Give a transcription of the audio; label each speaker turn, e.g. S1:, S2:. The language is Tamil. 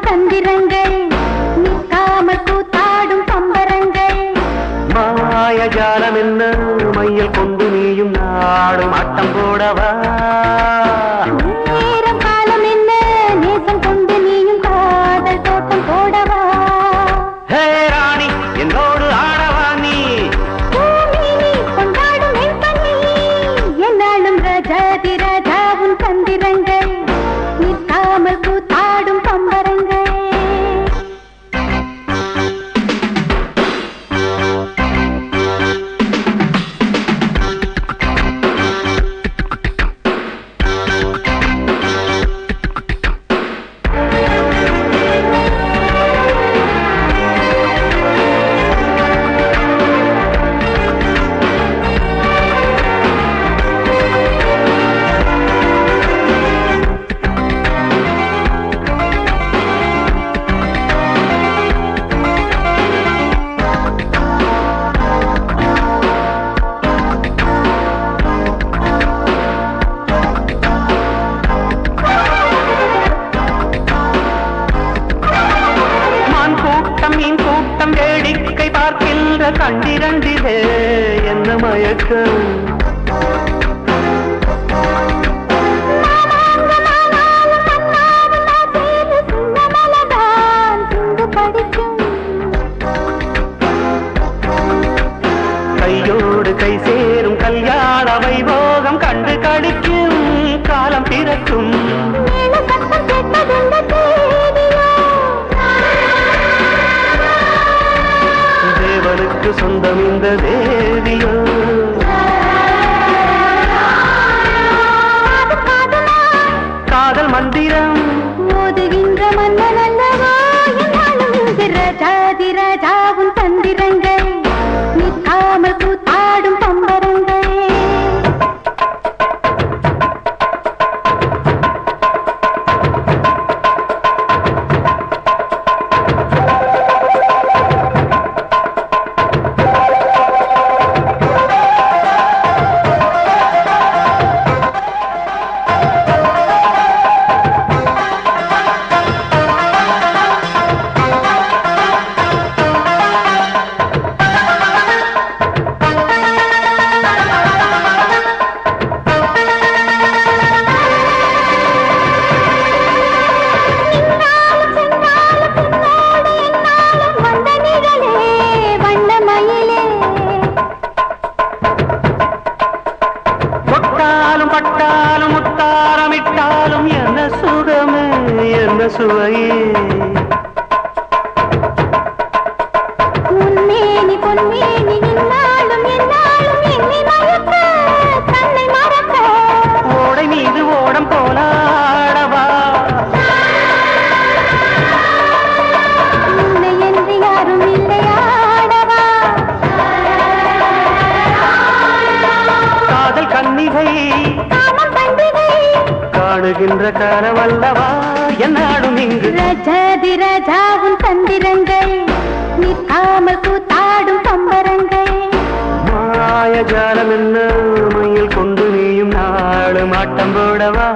S1: தந்திரங்கள் நிற்காமல் கூத்தாடும் பம்பரங்கள்
S2: மாயஜாலம் என்ன மையல் கொண்டு நீயும் நாடும் ஆட்டம் போடவா
S1: நேரம் காலம் என்ன நேசம் கொண்டு நீயும் காதல் தோட்டம் போடவா
S2: ஹே ராணி என்னோடு ஆடவா நீ
S1: பூமினி கொண்டாடும் என் கண்ணி என்னாலும் ராஜாதி ராஜாவும் தந்திரங்கள் நிற்காமல் கூத்தாடும் பம்பரங்கள்
S2: மீன் கூட்டம் வேடிக்கை பார்க்கின்ற கண்டிரண்டிலே என்ன மயக்கம் கையோடு கை சேரும் கல்யாண வைபோகம் கண்டு கடிக்கும் காலம் பிறக்கும் தேவனுக்கு சொந்தம் இந்த தேவியோ காதல் மந்திரம்
S1: மோதுகின்ற மன்னன் அல்லவா ராஜாதி ராஜாவும் தந்திரங்கள் நிற்காமல் கூத்தாடும் பம்பரங்கள் பட்டாலும் முத்தாரமிட்டாலும் என்ன சுகமே என்ன சுவையே உன்மேனி பொன்மேனி என்னாலும் என்னாலும் என்னை மயக்க தன்னை மறக்க
S2: ஓடை மீது ஓடம் போலாடவா
S1: உன்னை என்று யாரும் இல்லையாடவா
S2: காதல் கன்னிகை காணுகின்ற காலவல்லவா என்னாடும் இங்கு
S1: ராஜாதி ராஜாவும் தந்திரங்கள் நிற்காமல் கூத்தாடும் பம்பரங்கள்
S2: மாயஜாலம் என்ன மையில் கொண்டு நீயும் நாடும் ஆட்டம் போடவா